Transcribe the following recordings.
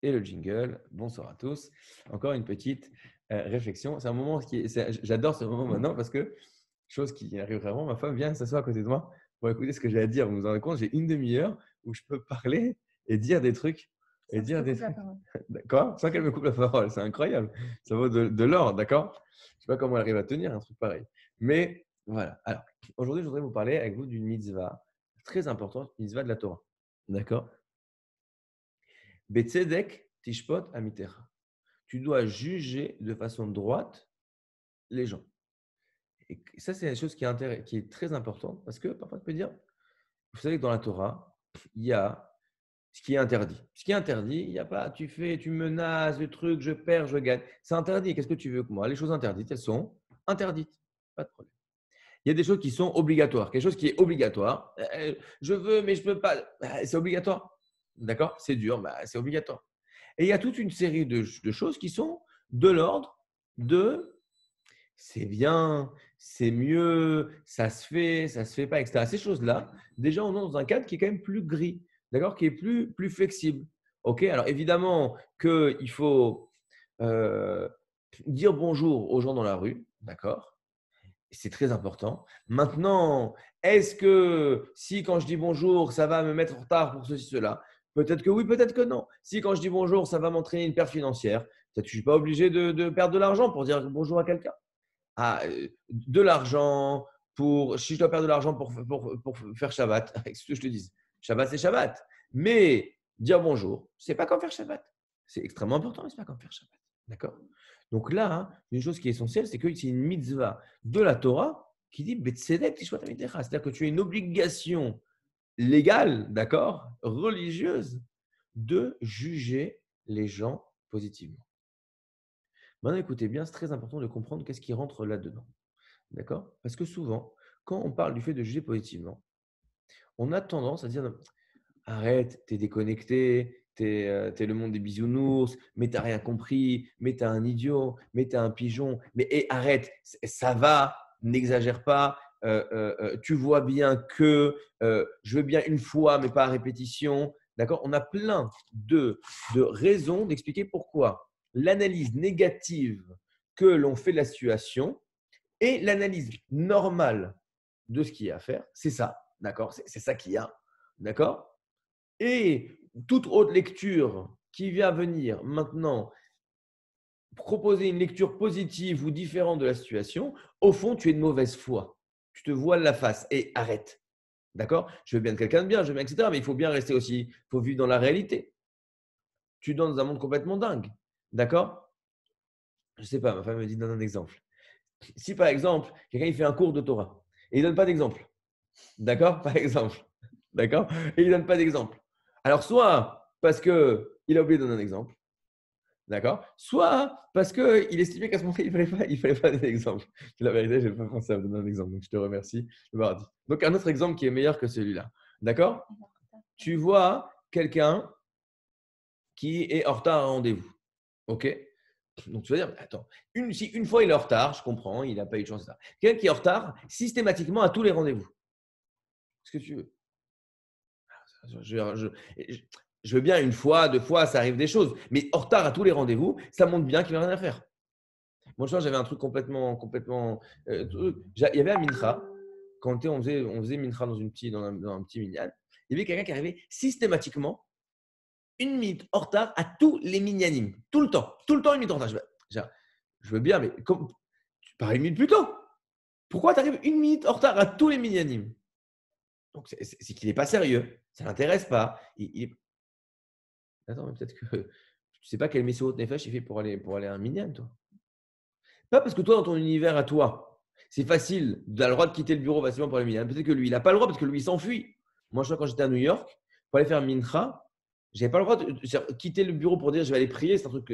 Et le jingle. Bonsoir à tous. Encore une petite réflexion. C'est un moment j'adore ce moment maintenant parce que, chose qui arrive vraiment, ma femme vient s'asseoir à côté de moi pour écouter ce que j'ai à dire. Vous vous en rendez compte, j'ai une demi-heure où je peux parler et dire des trucs. Et Sans que je dire te des coupe la trucs. parole. D'accord. Sans qu'elle me coupe la parole. C'est incroyable. Ça vaut de l'or, d'accord. Je ne sais pas comment elle arrive à tenir un truc pareil. Mais voilà. Alors, aujourd'hui, je voudrais vous parler avec vous d'une mitzvah très importante, mitzvah de la Torah. D'accord. Betzedek tishpot amitecha. Tu dois juger de façon droite les gens. Et ça, c'est une chose qui est très importante parce que parfois, tu peux dire, vous savez que dans la Torah, il y a ce qui est interdit. Ce qui est interdit, il n'y a pas, tu menaces, le truc, je perds, je gagne. C'est interdit. Qu'est-ce que tu veux que moi? Les choses interdites, elles sont interdites. Pas de problème. Il y a des choses qui sont obligatoires. Quelque chose qui est obligatoire. Je veux, mais je ne peux pas. C'est obligatoire. D'accord. C'est dur, c'est obligatoire. Et il y a toute une série de choses qui sont de l'ordre de c'est bien, c'est mieux, ça se fait pas, etc. Ces choses-là, déjà, on est dans un cadre qui est quand même plus gris, d'accord, qui est plus flexible. Ok, alors évidemment qu'il faut dire bonjour aux gens dans la rue, d'accord, c'est très important. Maintenant, est-ce que si quand je dis bonjour, ça va me mettre en retard pour ceci, cela? Peut-être que oui, peut-être que non. Si quand je dis bonjour, ça va m'entraîner une perte financière, peut-être que je ne suis pas obligé de perdre de l'argent pour dire bonjour à quelqu'un. Ah, de l'argent pour, si je dois perdre de l'argent pour faire Shabbat, ce que je te dis, Shabbat c'est Shabbat. Mais dire bonjour, c'est pas comme faire Shabbat. C'est extrêmement important, mais c'est pas comme faire Shabbat. D'accord. Donc là, hein, une chose qui est essentielle, c'est que c'est une mitzvah de la Torah qui dit Betzedek tishvat amidecha. C'est-à-dire que tu as une obligation légale, d'accord, religieuse, de juger les gens positivement. Maintenant, écoutez bien, c'est très important de comprendre qu'est-ce qui rentre là-dedans. D'accord? Parce que souvent, quand on parle du fait de juger positivement, on a tendance à dire arrête, t'es déconnecté, t'es le monde des bisounours, mais t'as rien compris, mais t'es un idiot, mais t'es un pigeon, mais arrête, ça va, n'exagère pas, tu vois bien que je veux bien une fois, mais pas à répétition. D'accord? On a plein de raisons d'expliquer pourquoi l'analyse négative que l'on fait de la situation et l'analyse normale de ce qu'il y a à faire, c'est ça. D'accord? C'est ça qu'il y a. D'accord? Et toute autre lecture qui vient venir maintenant proposer une lecture positive ou différente de la situation, au fond, tu es de mauvaise foi. Tu te voiles la face et arrête. D'accord? Je veux bien être quelqu'un de bien, je veux bien, etc. Mais il faut bien rester aussi, il faut vivre dans la réalité. Tu es dans un monde complètement dingue. D'accord? Je ne sais pas, ma femme me dit donne un exemple. Si par exemple, quelqu'un il fait un cours de Torah et il ne donne pas d'exemple, d'accord? Par exemple, d'accord? Et il ne donne pas d'exemple. Alors, soit parce qu'il a oublié de donner un exemple, d'accord? Soit parce qu'il estimait qu'à ce moment-là, il fallait pas donner d'exemple. La vérité, je n'ai pas pensé à vous donner un exemple, donc je te remercie de m'avoir dit. Donc, un autre exemple qui est meilleur que celui-là, d'accord? Tu vois quelqu'un qui est en retard à un rendez-vous, ok? Donc, tu vas dire, attends, si une fois il est en retard, je comprends, il n'a pas eu de chance, etc. Quelqu'un qui est en retard systématiquement à tous les rendez-vous. Qu'est-ce que tu veux? Je veux bien une fois, deux fois, ça arrive des choses. Mais en retard à tous les rendez-vous, ça montre bien qu'il n'a rien à faire. Moi, je pense j'avais un truc complètement. Il y avait un mincha, quand on faisait mincha dans un petit minyan, il y avait quelqu'un qui arrivait systématiquement une minute en retard à tous les minyanim. Tout le temps une minute en retard. Je veux bien, mais tu pars une minute plus tôt. Pourquoi tu arrives une minute en retard à tous les minyanim? Donc, c'est qu'il n'est pas sérieux, ça ne l'intéresse pas. Attends, mais peut-être que tu ne sais pas quel Messirut Nefesh il fait pour aller à un minyan, toi. Pas parce que toi, dans ton univers à toi, c'est facile, tu as le droit de quitter le bureau facilement pour aller minyan. Peut-être que lui, il n'a pas le droit parce que lui, il s'enfuit. Moi, je crois quand j'étais à New York, pour aller faire mincha, je n'avais pas le droit de quitter le bureau pour dire je vais aller prier. C'est un truc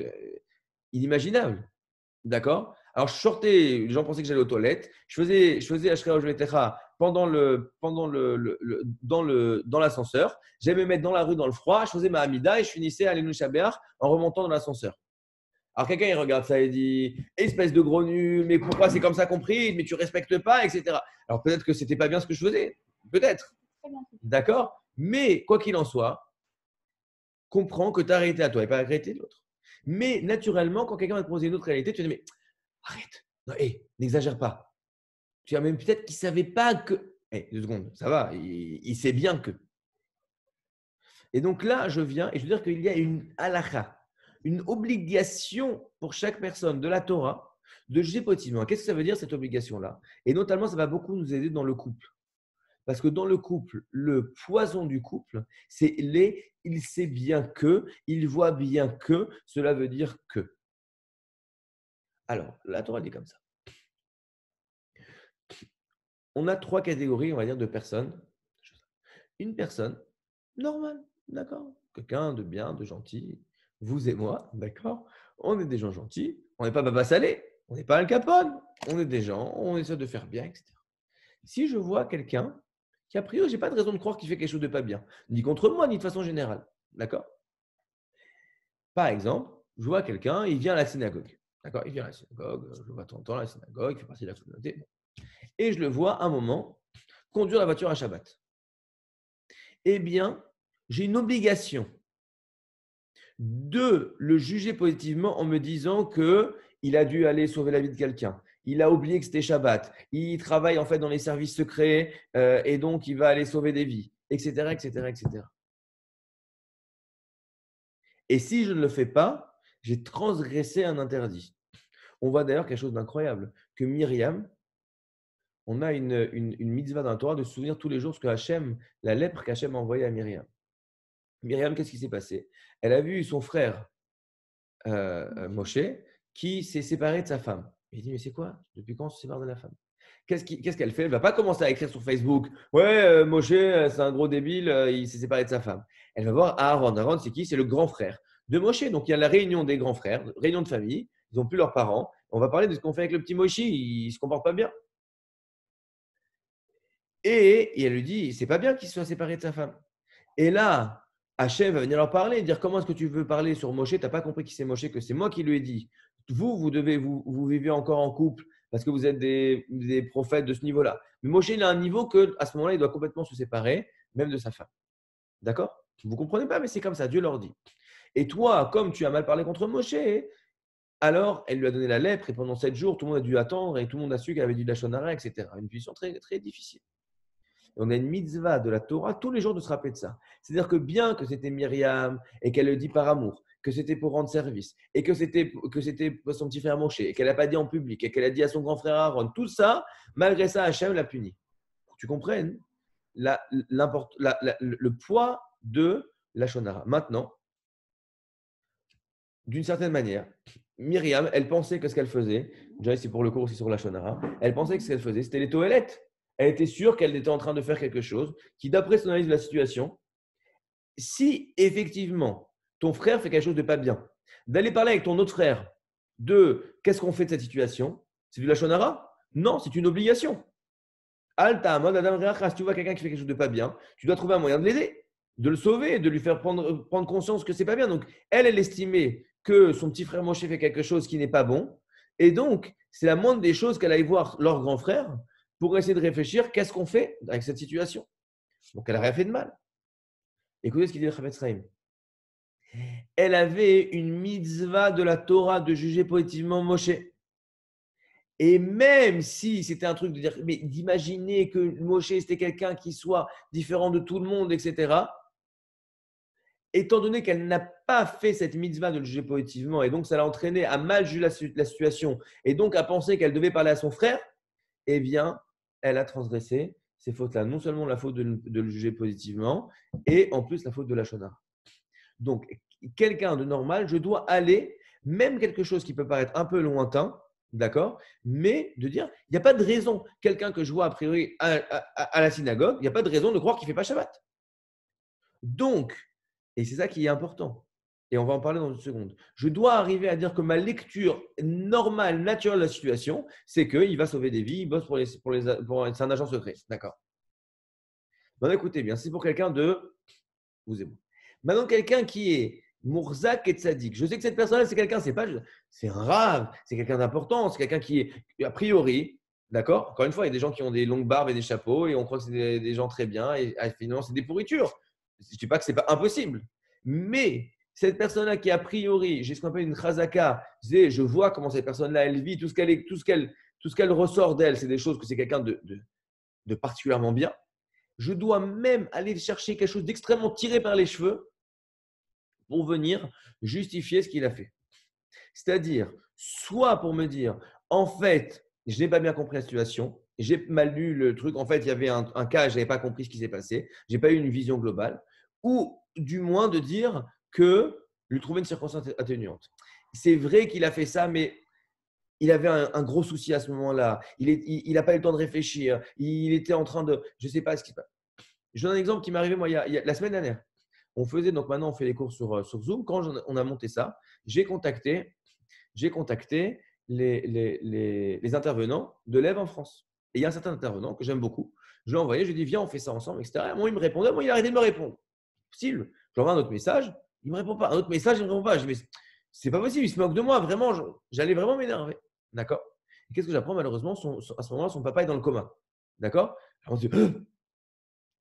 inimaginable. D'accord? Alors, je sortais, les gens pensaient que j'allais aux toilettes. Je faisais Ashrei Ojvetecha dans l'ascenseur. J'allais me mettre dans la rue, dans le froid. Je faisais ma Hamida et je finissais à Alenu Shabeach en remontant dans l'ascenseur. Alors, quelqu'un, il regarde ça et dit espèce de gros nul, mais pourquoi c'est comme ça compris? Mais tu respectes pas, etc. Alors, peut-être que c'était pas bien ce que je faisais. Peut-être. D'accord? Mais, quoi qu'il en soit, comprends que ta réalité à toi n'est pas la réalité de l'autre. Mais naturellement, quand quelqu'un va te proposer une autre réalité, tu vas dire, mais arrête, non, n'exagère pas. Tu as même peut-être qu'il ne savait pas que. 2 secondes, ça va, il sait bien que. Et donc là, je viens et je veux dire qu'il y a une halakha, une obligation pour chaque personne de la Torah de juger positivement. Qu'est-ce que ça veut dire cette obligation-là? Et notamment, ça va beaucoup nous aider dans le couple. Parce que dans le couple, le poison du couple, c'est il sait bien que, il voit bien que, cela veut dire que. Alors, la Torah dit comme ça. On a 3 catégories, on va dire, de personnes. Une personne normale, d'accord? Quelqu'un de bien, de gentil. Vous et moi, d'accord? On est des gens gentils. On n'est pas Baba Salé. On n'est pas Al Capone. On est des gens, on essaie de faire bien, etc. Si je vois quelqu'un qui, a priori, je n'ai pas de raison de croire qu'il fait quelque chose de pas bien, ni contre moi, ni de façon générale, d'accord? Par exemple, je vois quelqu'un, il vient à la synagogue, d'accord? Il vient à la synagogue, je le vois de temps en temps à la synagogue, il fait partie de la communauté. Et je le vois un moment conduire la voiture à Shabbat. Eh bien, j'ai une obligation de le juger positivement en me disant qu'il a dû aller sauver la vie de quelqu'un. Il a oublié que c'était Shabbat. Il travaille en fait dans les services secrets et donc il va aller sauver des vies, etc., etc., etc. Et si je ne le fais pas, j'ai transgressé un interdit. On voit d'ailleurs quelque chose d'incroyable, que Myriam, on a une mitzvah dans la Torah de se souvenir tous les jours ce que Hachem, la lèpre qu'Hachem a envoyée à Myriam. Myriam, qu'est-ce qui s'est passé? Elle a vu son frère Moshe qui s'est séparé de sa femme. Il dit, mais c'est quoi? Depuis quand on se sépare de la femme? Qu'est-ce qu'elle fait? Elle ne va pas commencer à écrire sur Facebook, ouais, Moshe, c'est un gros débile, il s'est séparé de sa femme. Elle va voir Aaron. Aaron, c'est qui? C'est le grand frère de Moshe. Donc, il y a la réunion des grands frères, réunion de famille. Ils n'ont plus leurs parents. On va parler de ce qu'on fait avec le petit Moshe. Il ne se comporte pas bien. Et elle lui dit, c'est pas bien qu'il soit séparé de sa femme. Et là, Hachem va venir leur parler et dire, comment est-ce que tu veux parler sur Moshe? Tu n'as pas compris qui c'est Moshe, que c'est moi qui lui ai dit. Vous vivez encore en couple parce que vous êtes des prophètes de ce niveau-là. Mais Moshe, il a un niveau que à ce moment-là, il doit complètement se séparer, même de sa femme. D'accord? Vous ne comprenez pas, mais c'est comme ça, Dieu leur dit. Et toi, comme tu as mal parlé contre Moshe, alors elle lui a donné la lèpre et pendant 7 jours, tout le monde a dû attendre et tout le monde a su qu'elle avait du lachon hara, etc. Une position très, très difficile. Et on a une mitzvah de la Torah tous les jours de se rappeler de ça. C'est-à-dire que bien que c'était Myriam et qu'elle le dit par amour, que c'était pour rendre service et que c'était son petit frère Moshe et qu'elle n'a pas dit en public et qu'elle a dit à son grand frère Aaron, tout ça, malgré ça, Hachem l'a puni. Pour que tu comprennes le poids de la Shonara. Maintenant, d'une certaine manière, Myriam, elle pensait que ce qu'elle faisait, déjà c'est pour le cours aussi sur la Shonara, elle pensait que ce qu'elle faisait, c'était les toilettes. Elle était sûre qu'elle était en train de faire quelque chose qui, d'après son analyse de la situation, si effectivement ton frère fait quelque chose de pas bien, d'aller parler avec ton autre frère de qu'est-ce qu'on fait de cette situation, c'est du lachon hara? Non, c'est une obligation. Alta, mode Adam Reachas, si tu vois quelqu'un qui fait quelque chose de pas bien, tu dois trouver un moyen de l'aider, de le sauver, de lui faire prendre conscience que c'est pas bien. Donc, elle estimait que son petit frère Moshe fait quelque chose qui n'est pas bon. Et donc, c'est la moindre des choses qu'elle aille voir leur grand frère pour essayer de réfléchir qu'est-ce qu'on fait avec cette situation. Donc, elle n'a rien fait de mal. Écoutez ce qu'il dit le Chavetz Chaim. Elle avait une mitzvah de la Torah de juger positivement Moshe. Et même si c'était un truc de dire, mais d'imaginer que Moshe c'était quelqu'un qui soit différent de tout le monde, etc. Étant donné qu'elle n'a pas fait cette mitzvah de le juger positivement, et donc ça l'a entraîné à mal juger la situation, et donc à penser qu'elle devait parler à son frère, eh bien, elle a transgressé ces fautes-là. Non seulement la faute de le juger positivement, et en plus la faute de la shonara. Donc, quelqu'un de normal, je dois aller, même quelque chose qui peut paraître un peu lointain, d'accord, mais de dire, il n'y a pas de raison. Quelqu'un que je vois a priori à la synagogue, il n'y a pas de raison de croire qu'il ne fait pas Shabbat. Donc, et c'est ça qui est important, et on va en parler dans une seconde, je dois arriver à dire que ma lecture normale, naturelle de la situation, c'est qu'il va sauver des vies, il bosse c'est un agent secret. D'accord. Maintenant, écoutez bien, c'est pour quelqu'un de vous et moi. Maintenant, quelqu'un qui est Mourzak et Tzadik. Je sais que cette personne-là, c'est quelqu'un, c'est un rave, c'est quelqu'un d'important, c'est quelqu'un qui est, a priori, d'accord. Encore une fois, il y a des gens qui ont des longues barbes et des chapeaux et on croit que c'est des gens très bien et finalement, c'est des pourritures. Je ne dis pas que ce n'est pas impossible. Mais cette personne-là qui, a priori, j'ai ce qu'on appelle une chazaka, je vois comment cette personne-là, elle vit, tout ce qu'elle ressort d'elle, c'est des choses que c'est quelqu'un de particulièrement bien. Je dois même aller chercher quelque chose d'extrêmement tiré par les cheveux pour venir justifier ce qu'il a fait. C'est-à-dire, soit pour me dire, en fait, je n'ai pas bien compris la situation, j'ai mal lu le truc, en fait, il y avait un cas, je n'avais pas compris ce qui s'est passé, je n'ai pas eu une vision globale, ou du moins de dire que lui trouver une circonstance atténuante. C'est vrai qu'il a fait ça, mais il avait un gros souci à ce moment-là. Il n'a pas eu le temps de réfléchir. Il était en train de… Je ne sais pas ce qui se passe. Je donne un exemple qui m'est arrivé moi, la semaine dernière. On faisait, donc maintenant, on fait les cours sur Zoom. Quand on a monté ça, j'ai contacté les intervenants de l'EV en France. Et il y a un certain intervenant que j'aime beaucoup. Je l'ai envoyé, je lui ai dit, viens, on fait ça ensemble, etc. Et moi, il me répondait. Moi, il a arrêté de me répondre. Possible. J'envoie un autre message, il ne me répond pas. Un autre message, il ne me répond pas. Je dis, mais c'est pas possible, il se moque de moi. Vraiment, j'allais vraiment m'énerver. D'accord. Et qu'est-ce que j'apprends? Malheureusement, à ce moment-là, son papa est dans le coma. D'accord. Alors, on se dit,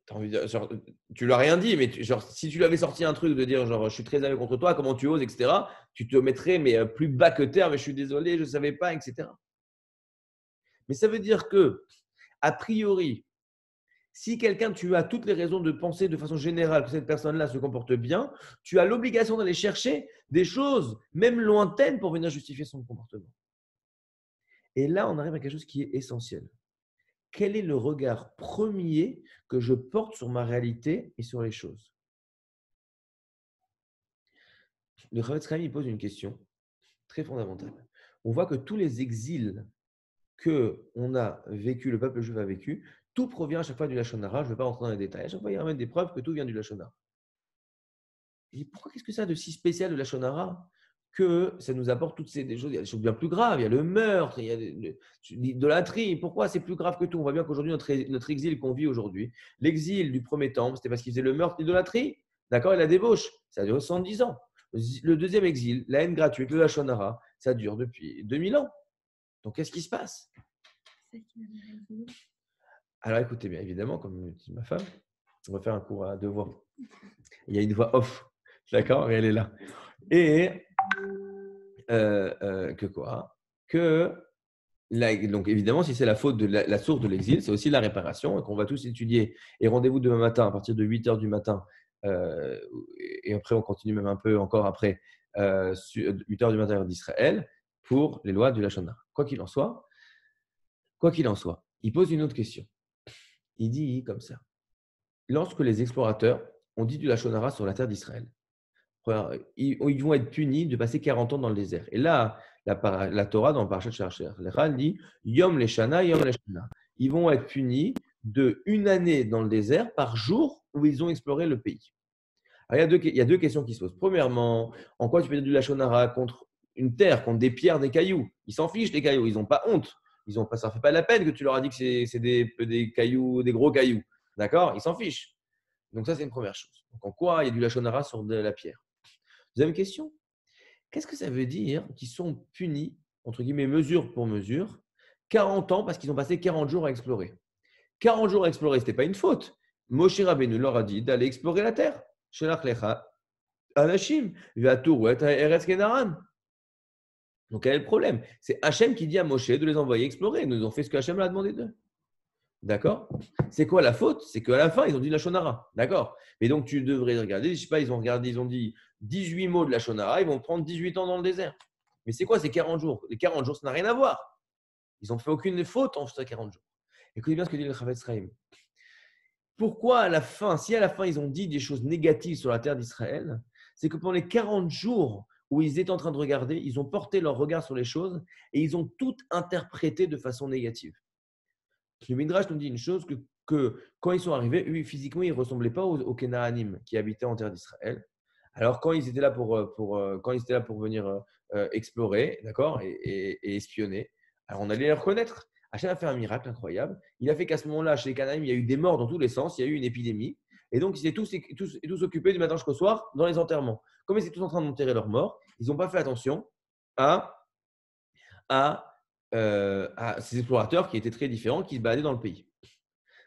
t'as envie de, genre, tu lui as rien dit, mais genre, si tu lui avais sorti un truc de dire genre, je suis très aimé contre toi, comment tu oses, etc., tu te mettrais mais plus bas que terre, mais je suis désolé, je ne savais pas, etc. Mais ça veut dire que, a priori, si quelqu'un, tu as toutes les raisons de penser de façon générale que cette personne-là se comporte bien, tu as l'obligation d'aller chercher des choses, même lointaines, pour venir justifier son comportement. Et là, on arrive à quelque chose qui est essentiel. Quel est le regard premier que je porte sur ma réalité et sur les choses? Le Chavetz Chaim, il pose une question très fondamentale. On voit que tous les exils que on a vécu, le peuple juif a vécu, tout provient à chaque fois du Lachon Hara. Je ne vais pas rentrer dans les détails. À chaque fois, il ramène des preuves que tout vient du Lachon Hara. Et pourquoi qu'est-ce que ça a de si spécial de Lachon Hara que ça nous apporte toutes ces choses? Il y a des choses bien plus graves. Il y a le meurtre, il y a l'idolâtrie. Pourquoi c'est plus grave que tout? On voit bien qu'aujourd'hui, notre exil qu'on vit aujourd'hui, l'exil du premier temple, c'était parce qu'il faisait le meurtre, l'idolâtrie. D'accord? Et la débauche, ça a duré 110 ans. Le deuxième exil, la haine gratuite, le Lachon Hara, ça dure depuis 2000 ans. Donc, qu'est-ce qui se passe? Alors, écoutez bien, évidemment, comme dit ma femme, on va faire un cours à deux voix. Il y a une voix off, d'accord? Et elle est là. Et que quoi? Donc, évidemment, si c'est la faute de la source de l'exil, c'est aussi la réparation et qu'on va tous étudier. Et rendez-vous demain matin à partir de 8 h du matin. Et après, on continue même un peu encore après 8 h du matin heure d'Israël pour les lois du Lachon Hara. Quoi qu'il en soit, il pose une autre question. Il dit comme ça. Lorsque les explorateurs ont dit du Lachon Hara sur la terre d'Israël, ils vont être punis de passer 40 ans dans le désert. Et là, la Torah, dans le Parashat Shalach dit Yom Leshana, Yom Leshana. Ils vont être punis de une année dans le désert par jour où ils ont exploré le pays. Alors, il y a deux questions qui se posent. Premièrement, en quoi tu peux dire du Lachon Hara contre une terre, contre des pierres, des cailloux? Ils s'en fichent, les cailloux. Ils n'ont pas honte. Ça ne fait pas la peine que tu leur as dit que c'est des cailloux, des gros cailloux. D'accord? Ils s'en fichent. Donc, ça, c'est une première chose. Donc, en quoi il y a du Lachon Hara sur de la pierre? Deuxième question, qu'est-ce que ça veut dire qu'ils sont punis, entre guillemets, mesure pour mesure, 40 ans parce qu'ils ont passé 40 jours à explorer? 40 jours à explorer, ce n'était pas une faute. Moshe Rabbeinu leur a dit d'aller explorer la terre. Shelach lecha anashim ve'aturet ha'eretz kenaran. Donc, quel est le problème? C'est Hachem qui dit à Moshe de les envoyer explorer. Ils nous ont fait ce que Hachem leur a demandé d'eux. D'accord? C'est quoi la faute? C'est qu'à la fin, ils ont dit la Shonara. D'accord? Mais donc, tu devrais regarder. Je sais pas, ils ont dit 18 mots de la Shonara. Ils vont prendre 18 ans dans le désert. Mais c'est quoi ces 40 jours? Les 40 jours, ça n'a rien à voir. Ils n'ont fait aucune faute en ces 40 jours. Écoutez bien ce que dit le Chavetz Chaim. Pourquoi à la fin, si à la fin, ils ont dit des choses négatives sur la terre d'Israël, c'est que pendant les 40 jours où ils étaient en train de regarder, ils ont porté leur regard sur les choses et ils ont tout interprété de façon négative. Le Midrash nous dit une chose, que quand ils sont arrivés, eux, physiquement, ils ne ressemblaient pas aux Kénaanim qui habitaient en terre d'Israël. Alors, quand ils étaient là pour venir explorer, d'accord, et espionner, alors on allait les reconnaître. Hachem a fait un miracle incroyable. Il a fait qu'à ce moment-là, chez les Kénaanim, il y a eu des morts dans tous les sens, il y a eu une épidémie. Et donc, ils étaient tous occupés du matin jusqu'au soir dans les enterrements. Comme ils étaient tous en train d'enterrer leurs morts, ils n'ont pas fait attention à ces explorateurs qui étaient très différents, qui se baladaient dans le pays.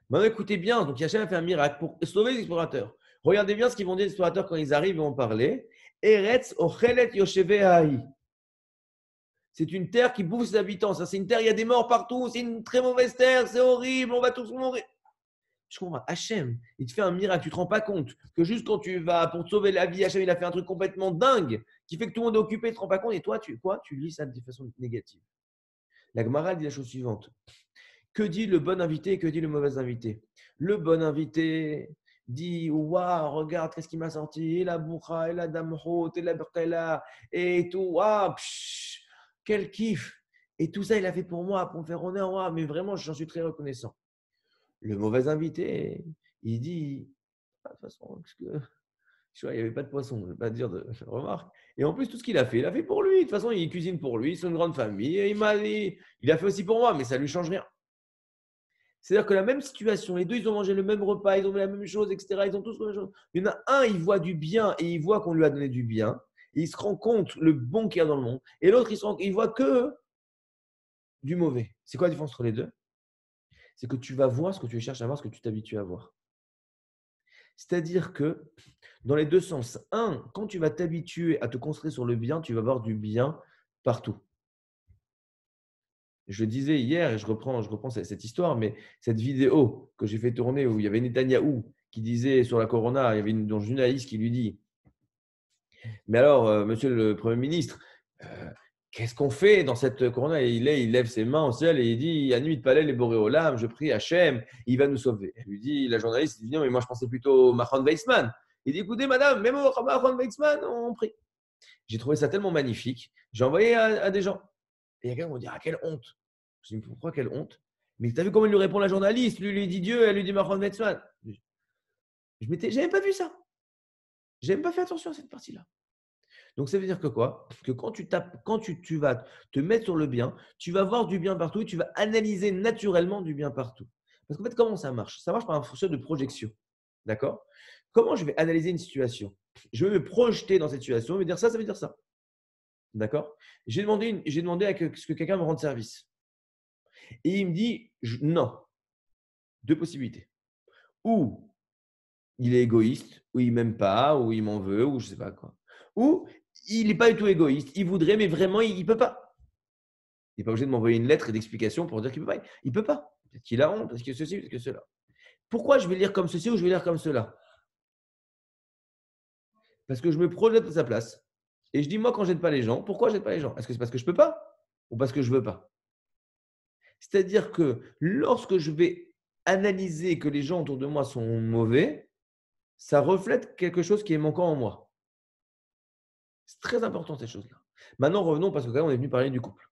Maintenant, écoutez bien, donc Hachem a fait un miracle pour sauver les explorateurs. Regardez bien ce qu'ils vont dire les explorateurs quand ils arrivent et vont parler. Eretz ochelet yoshevei ha'i. C'est une terre qui bouffe ses habitants. Ça, c'est une terre, il y a des morts partout. C'est une très mauvaise terre. C'est horrible. On va tous mourir. Je comprends. Hachem, il te fait un miracle. Tu ne te rends pas compte que juste quand tu vas pour te sauver la vie, Hachem, il a fait un truc complètement dingue qui fait que tout le monde est occupé. Tu ne te rends pas compte. Et toi, tu lis ça de façon négative. La Gemara dit la chose suivante. Que dit le bon invité et que dit le mauvais invité? Le bon invité dit waouh, regarde qu'est-ce qu'il m'a sorti, et la bourra, et la damhot, et la berkela, et tout, waouh, quel kiff. Et tout ça, il a fait pour moi, pour me faire honneur, waouh, mais vraiment, j'en suis très reconnaissant. Le mauvais invité, il dit de toute façon, parce que tu vois, il n'y avait pas de poisson, je ne vais pas te dire de remarque. Et en plus, tout ce qu'il a fait pour lui. De toute façon, il cuisine pour lui, c'est une grande famille, et il a fait aussi pour moi, mais ça ne lui change rien. C'est-à-dire que la même situation, les deux, ils ont mangé le même repas, ils ont fait la même chose, etc. Ils ont tous la même chose. Il y en a un, il voit du bien et il voit qu'on lui a donné du bien. Et il se rend compte le bon qu'il y a dans le monde. Et l'autre, il voit que du mauvais. C'est quoi la différence entre les deux? C'est que tu vas voir ce que tu cherches à voir, ce que tu t'habitues à voir. C'est-à-dire que dans les deux sens, un, quand tu vas t'habituer à te concentrer sur le bien, tu vas voir du bien partout. Je le disais hier, et je reprends cette histoire, mais cette vidéo que j'ai fait tourner où il y avait Netanyahou qui disait sur la Corona, il y avait une journaliste qui lui dit mais alors, monsieur le Premier ministre, euh, qu'est-ce qu'on fait dans cette Corona? Et il lève ses mains au ciel et il dit Anumit Palel et Boréolam, je prie Hachem, il va nous sauver. Elle lui dit, la journaliste, il dit non, mais moi je pensais plutôt au Mahon Weizmann. Il dit écoutez, madame, même au Mahon Weizmann, on prie. J'ai trouvé ça tellement magnifique. J'ai envoyé à des gens. Et il y a quelqu'un qui m'a dit ah, quelle honte. Je dis pourquoi quelle honte? Mais tu as vu comment il lui répond la journaliste? Lui dit Dieu, elle lui dit Mahon Weizmann. J'avais pas vu ça. J'avais même pas fait attention à cette partie-là. Donc, ça veut dire que quoi? Que quand tu vas te mettre sur le bien, tu vas voir du bien partout et tu vas analyser naturellement du bien partout. Parce qu'en fait, comment ça marche? Ça marche par un fonctionnement de projection. D'accord? Comment je vais analyser une situation? Je vais me projeter dans cette situation et me dire ça veut dire ça. D'accord? J'ai demandé à ce que quelqu'un me rende service. Et il me dit non. Deux possibilités. Ou il est égoïste, ou il m'aime pas, ou il m'en veut, ou je sais pas quoi. Ou il n'est pas du tout égoïste, il voudrait, mais vraiment, il ne peut pas. Il n'est pas obligé de m'envoyer une lettre d'explication pour dire qu'il ne peut pas. Il ne peut pas. Peut-être qu'il a honte, parce que ceci, parce que cela. Pourquoi je vais lire comme ceci ou je vais lire comme cela? Parce que je me projette à sa place. Et je dis, moi, quand je n'aide pas les gens, pourquoi je n'aide pas les gens? Est-ce que c'est parce que je ne peux pas? Ou parce que je ne veux pas? C'est-à-dire que lorsque je vais analyser que les gens autour de moi sont mauvais, ça reflète quelque chose qui est manquant en moi. C'est très important ces choses-là. Maintenant, revenons parce que quand même, on est venu parler du couple.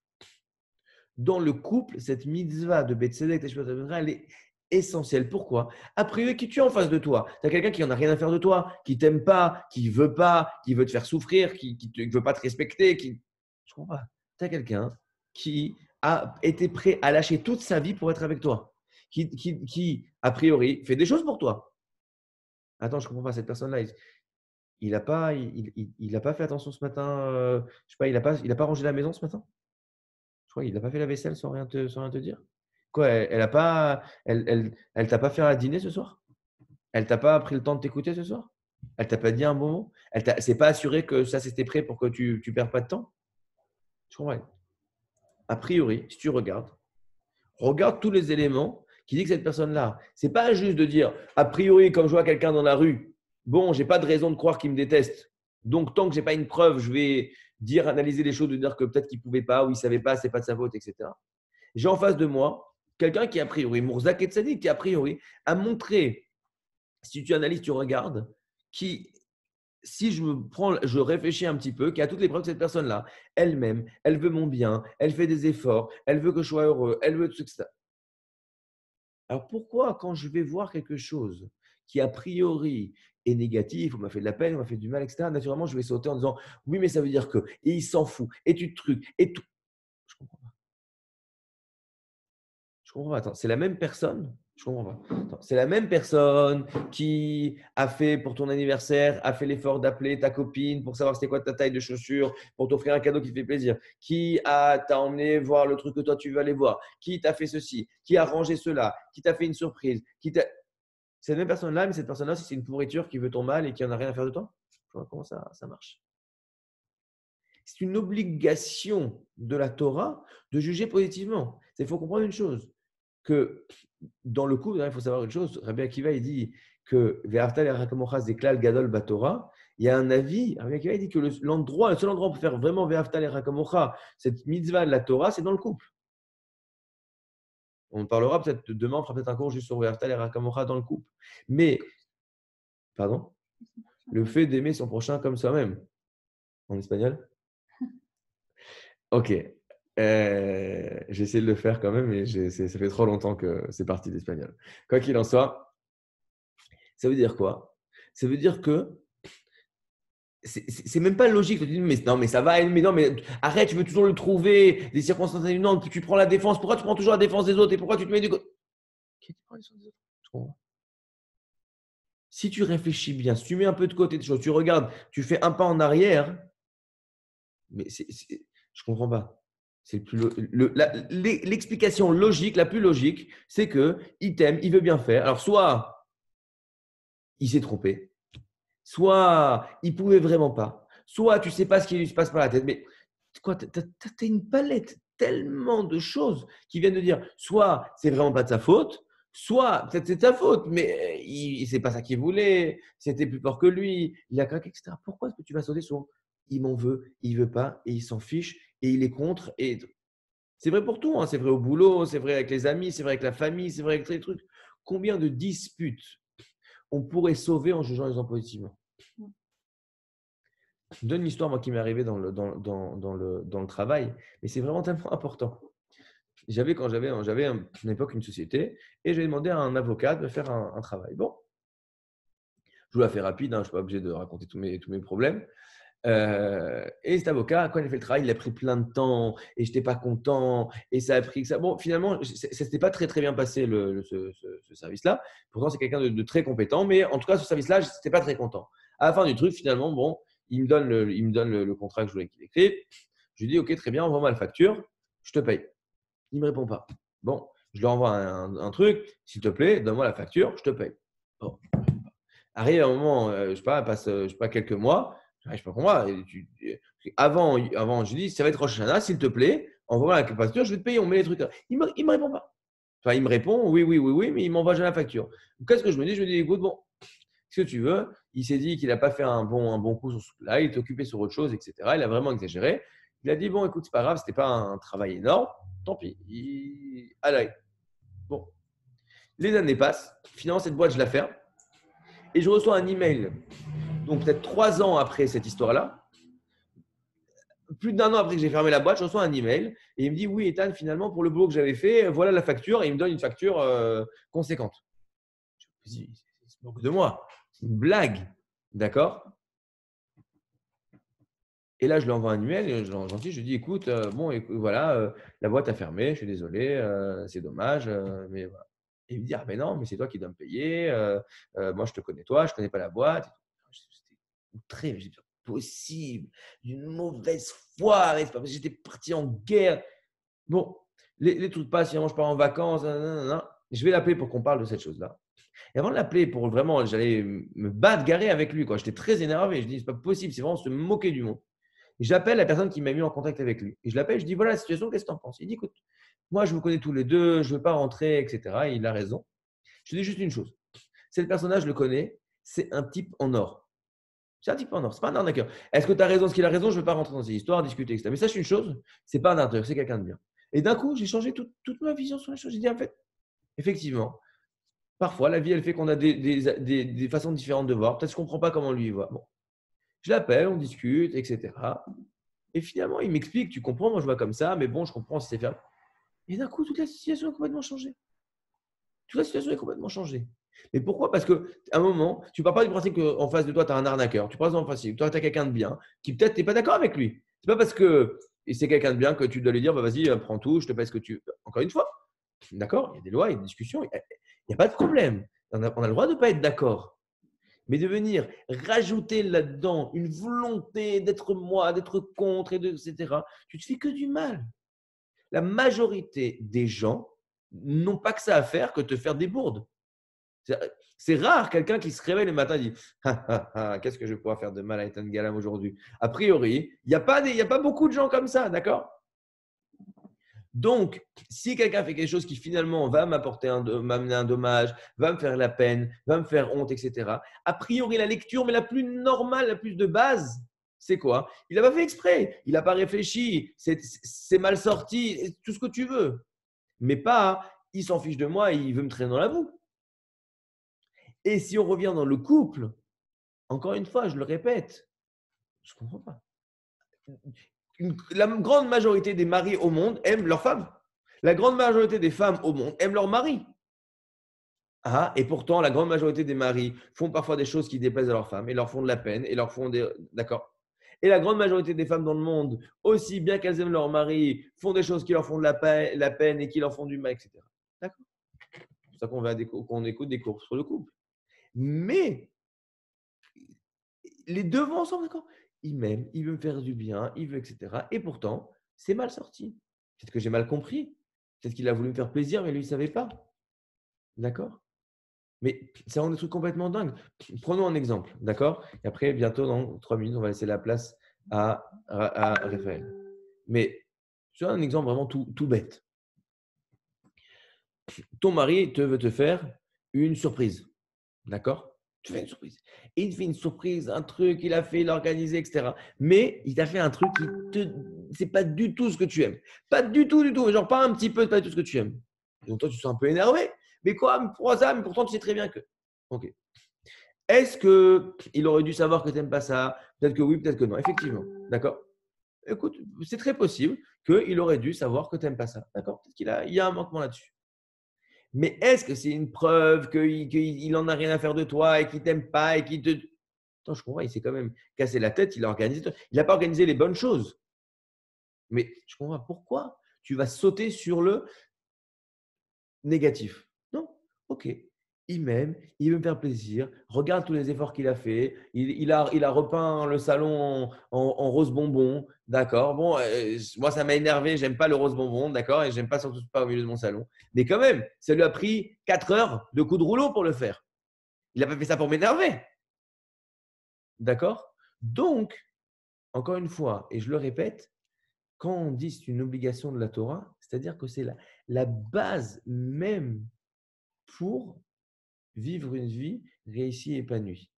Dans le couple, cette mitzvah de Betsedek, elle est essentielle. Pourquoi? A priori, qui tu as en face de toi? Tu as quelqu'un qui n'en a rien à faire de toi, qui t'aime pas, qui veut te faire souffrir, qui ne veut pas te respecter. Je comprends pas. Tu as quelqu'un qui a été prêt à lâcher toute sa vie pour être avec toi, qui a priori, fait des choses pour toi. Attends, je ne comprends pas. Cette personne-là, il n'a pas fait attention ce matin. Je sais pas, il a pas rangé la maison ce matin? Je crois qu'il n'a pas fait la vaisselle sans rien te dire. Quoi, elle t'a pas fait un dîner ce soir? Elle t'a pas pris le temps de t'écouter ce soir? Elle t'a pas dit un bon mot? Elle s'est pas assurée que ça c'était prêt pour que tu perds pas de temps? Je comprends. A priori, si tu regarde tous les éléments qui disent que cette personne-là, c'est pas juste de dire a priori comme je vois quelqu'un dans la rue, bon, j'ai pas de raison de croire qu'il me déteste. Donc tant que j'ai pas une preuve, je vais analyser les choses, de dire que peut-être qu'il pouvait pas ou il savait pas, c'est pas de sa faute, etc. J'ai en face de moi quelqu'un qui, a priori, Mourzak et Tzadik, qui, a priori, a montré, si tu analyses, tu regardes, qui, si je réfléchis un petit peu, qui a toutes les preuves que cette personne-là, elle-même, elle veut mon bien, elle fait des efforts, elle veut que je sois heureux, elle veut tout ça. Alors pourquoi, quand je vais voir quelque chose qui, a priori, est négatif, on m'a fait de la peine, on m'a fait du mal, etc., naturellement, je vais sauter en disant oui, mais ça veut dire que, et il s'en fout, et tu trucs, et tout. Je comprends pas. Je comprends pas. Attends, c'est la même personne. Je comprends pas. Attends, c'est la même personne qui a fait pour ton anniversaire, a fait l'effort d'appeler ta copine pour savoir c'était quoi ta taille de chaussures, pour t'offrir un cadeau qui te fait plaisir, t'a emmené voir le truc que toi tu veux aller voir, qui t'a fait ceci, qui a rangé cela, qui t'a fait une surprise, Cette même personne-là, mais cette personne-là, si c'est une pourriture qui veut ton mal et qui en a rien à faire de toi, je vois comment ça marche. C'est une obligation de la Torah de juger positivement. Il faut comprendre une chose, que dans le couple, il faut savoir une chose. Rabbi Akiva, il dit que Ve'aftal erachamocha zeklal gadol batorah. Il y a un avis. Rabbi Akiva, il dit que le seul endroit où on peut faire vraiment Ve'aftal erachamocha, cette mitzvah de la Torah, c'est dans le couple. On parlera peut-être demain, on fera peut-être un cours juste sur Ve'aftal erachamocha dans le couple. Mais, pardon, le fait d'aimer son prochain comme soi-même, en espagnol. Ok. J'essaie de le faire quand même, mais ça fait trop longtemps que c'est parti d'espagnol. Quoi qu'il en soit, ça veut dire quoi? Ça veut dire que c'est même pas logique. Tu dis, mais non, mais ça va, mais non, mais arrête, tu veux toujours le trouver, des circonstances atténuantes, tu prends la défense. Pourquoi tu prends toujours la défense des autres et pourquoi tu te mets du côté? Tu prends la défense des autres. Je comprends. Si tu réfléchis bien, si tu mets un peu de côté des choses, tu regardes, tu fais un pas en arrière, mais je comprends pas. C'est l'explication logique, la plus logique, c'est que il t'aime, il veut bien faire. Alors soit il s'est trompé, soit il pouvait vraiment pas, soit tu sais pas ce qui lui se passe par la tête. Mais quoi, t'as une palette tellement de choses qui viennent de dire, soit c'est vraiment pas de sa faute, soit peut-être c'est de sa faute, mais c'est pas ça qu'il voulait, c'était plus fort que lui, il a craqué, etc. Pourquoi est-ce que tu vas sauter sur il m'en veut, il veut pas, et il s'en fiche, et il est contre, et c'est vrai pour tout, hein. C'est vrai au boulot, c'est vrai avec les amis, c'est vrai avec la famille, c'est vrai avec tous les trucs. Combien de disputes on pourrait sauver en jugeant les gens positivement? Je donne une histoire moi, qui m'est arrivée dans le travail, mais c'est vraiment tellement important. J'avais à une époque une société et j'ai demandé à un avocat de faire un travail. Bon, je vous la fais rapide, hein, je ne suis pas obligé de raconter tous mes problèmes. Et cet avocat, quand il a fait le travail, il a pris plein de temps et je n'étais pas content et ça a pris ça. Bon, finalement, ça ne s'était pas très, très bien passé ce service-là. Pourtant, c'est quelqu'un de très compétent, mais en tout cas, ce service-là, je n'étais pas très content. À la fin du truc, finalement, bon, il me donne le contrat que je voulais qu'il écrive. Je lui dis, OK, très bien, envoie-moi la facture, je te paye. Il ne me répond pas. Bon, je lui envoie un truc, s'il te plaît, donne-moi la facture, je te paye. Bon. Arrive un moment, je ne sais pas, passe je sais pas, quelques mois, je ne sais pas pour moi. Avant, je lui dis, ça va être Rosh Hashanah, s'il te plaît, envoie-moi la facture, je vais te payer, on met les trucs. Il me répond pas. Enfin, il me répond, oui, oui, oui, oui, mais il ne m'envoie jamais la facture. Qu'est-ce que je me dis? Je me dis, écoute, bon, ce que tu veux. Il s'est dit qu'il n'a pas fait un bon coup sur ce coup-là, il est occupé sur autre chose, etc. Il a vraiment exagéré. Il a dit, bon, écoute, c'est pas grave, ce n'était pas un travail énorme, tant pis. Allez, bon. Les années passent, finalement, cette boîte, je la ferme et je reçois un email. Donc, peut-être 3 ans après cette histoire-là, plus d'un an après que j'ai fermé la boîte, je reçois un email et il me dit, oui, Ethan, finalement, pour le boulot que j'avais fait, voilà la facture. Et il me donne une facture conséquente. Je me dis, il se moque de moi. C'est une blague. D'accord? Et là, je lui envoie un email, gentil, je lui dis, écoute, bon, écoute, voilà, la boîte a fermé, je suis désolé, c'est dommage, mais voilà. Et il me dit, ah, mais non, mais c'est toi qui dois me payer, moi je te connais toi, je ne connais pas la boîte. J'étais outré, je dis, possible, d'une mauvaise foi, c'est pas parce que j'étais parti en guerre. Bon, les trucs passent, finalement, je pars en vacances, nanana. Je vais l'appeler pour qu'on parle de cette chose-là. Et avant de l'appeler pour vraiment, j'allais me battre, garer avec lui, quoi. J'étais très énervé, je dis, c'est pas possible, c'est vraiment se moquer du monde. J'appelle la personne qui m'a mis en contact avec lui. Et je l'appelle, je dis voilà la situation, qu'est-ce que tu en penses? Il dit écoute, moi je vous connais tous les deux, je ne veux pas rentrer, etc. Et il a raison. Je dis juste une chose. Cet personnage, je le connais, c'est un type en or. C'est un type en or, c'est pas un arnaqueur. Est-ce que tu as raison, ce qu'il a raison? Je ne veux pas rentrer dans ces histoires, discuter, etc. Mais sache une chose, c'est pas un arnaqueur, c'est quelqu'un de bien. Et d'un coup, j'ai changé toute ma vision sur les choses. J'ai dit en fait, effectivement, parfois la vie, elle fait qu'on a des façons différentes de voir. Peut-être que je ne comprends pas comment lui il voit. Bon. Je l'appelle, on discute, etc. Et finalement, il m'explique, tu comprends, moi je vois comme ça, mais bon, je comprends si c'est faire. Et d'un coup, toute la situation a complètement changé. Toute la situation est complètement changée. Mais pourquoi? Parce qu'à un moment, tu ne pars pas du principe qu'en face de toi, tu as un arnaqueur. Tu pars en principe, toi, tu as quelqu'un de bien, qui peut-être n'est pas d'accord avec lui. C'est pas parce que c'est quelqu'un de bien que tu dois lui dire, bah, vas-y, prends tout, je te paye ce que tu veux. Encore une fois, d'accord, il y a des lois, il y a des discussions, il n'y a pas de problème. On a le droit de ne pas être d'accord. Mais de venir rajouter là-dedans une volonté d'être moi, d'être contre, etc., tu te fais que du mal. La majorité des gens n'ont pas que ça à faire que te faire des bourdes. C'est c'est rare quelqu'un qui se réveille le matin et dit: «Ah, ah, ah, qu'est-ce que je vais pouvoir faire de mal à Ethan Galam aujourd'hui?» A priori, il y a pas beaucoup de gens comme ça, d'accord? Donc, si quelqu'un fait quelque chose qui finalement va m'amener un dommage, va me faire la peine, va me faire honte, etc., a priori, la lecture, mais la plus normale, la plus de base, c'est quoi? Il n'a pas fait exprès, il n'a pas réfléchi, c'est mal sorti, tout ce que tu veux. Mais pas, il s'en fiche de moi et il veut me traîner dans la boue. Et si on revient dans le couple, encore une fois, je le répète, je ne comprends pas. La grande majorité des maris au monde aiment leur femme. La grande majorité des femmes au monde aiment leur mari. Ah, et pourtant, la grande majorité des maris font parfois des choses qui déplaisent à leur femme et leur font de la peine et leur font des. D'accord. Et la grande majorité des femmes dans le monde, aussi bien qu'elles aiment leur mari, font des choses qui leur font de la peine et qui leur font du mal, etc. D'accord. C'est pour ça qu'on écoute des cours sur le couple. Mais les deux vont ensemble, d'accord? Il m'aime, il veut me faire du bien, il veut, etc. Et pourtant, c'est mal sorti. Peut-être que j'ai mal compris. Peut-être qu'il a voulu me faire plaisir, mais lui, il ne savait pas. D'accord? Mais ça rend des trucs complètement dingues. Prenons un exemple, d'accord? Et après, bientôt, dans 3 minutes, on va laisser la place à Raphaël. Mais tu as un exemple vraiment tout bête. Ton mari veut te faire une surprise, d'accord? Tu fais une surprise. Et il te fait une surprise, un truc, il a organisé, etc. Mais il t'a fait un truc c'est pas du tout ce que tu aimes. Pas du tout, du tout. Genre pas un petit peu, pas du tout ce que tu aimes. Donc toi, tu te sens un peu énervé. Mais quoi, pourquoi ça? Mais pourtant, tu sais très bien que. Ok. Est-ce qu'il aurait dû savoir que tu n'aimes pas ça? Peut-être que oui, peut-être que non. Effectivement. D'accord? Écoute, c'est très possible qu'il aurait dû savoir que tu n'aimes pas ça. D'accord? Peut-être il y a un manquement là-dessus. Mais est-ce que c'est une preuve qu'il n'en a rien à faire de toi et qu'il ne t'aime pas et qu'il te. Attends, je comprends, il s'est quand même cassé la tête, il a organisé. Il n'a pas organisé les bonnes choses. Mais je comprends pas pourquoi tu vas sauter sur le négatif. Non, ok. Il m'aime, il veut me faire plaisir. Regarde tous les efforts qu'il a fait. Il a repeint le salon en rose bonbon. D'accord. Bon, moi, ça m'a énervé. J'aime pas le rose bonbon. D'accord. Et j'aime pas surtout pas au milieu de mon salon. Mais quand même, ça lui a pris 4 heures de coup de rouleau pour le faire. Il n'a pas fait ça pour m'énerver. D'accord. Donc, encore une fois, et je le répète, quand on dit c'est une obligation de la Torah, c'est-à-dire que c'est la base même pour vivre une vie réussie et épanouie.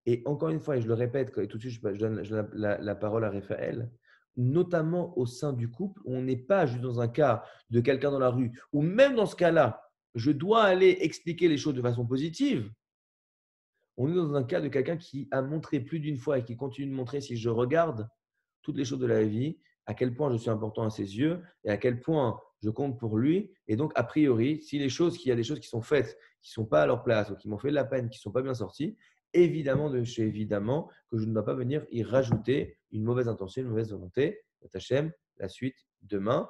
Et encore une fois, et je le répète, et tout de suite, je donne la parole à Raphaël, notamment au sein du couple, on n'est pas juste dans un cas de quelqu'un dans la rue, ou même dans ce cas-là, je dois aller expliquer les choses de façon positive. On est dans un cas de quelqu'un qui a montré plus d'une fois et qui continue de montrer, si je regarde toutes les choses de la vie, à quel point je suis important à ses yeux et à quel point je compte pour lui. Et donc, a priori, s'il y a des choses qui sont faites, qui ne sont pas à leur place ou qui m'ont fait de la peine, qui ne sont pas bien sorties, évidemment que je ne dois pas venir y rajouter une mauvaise intention, une mauvaise volonté. Tachem, la suite demain.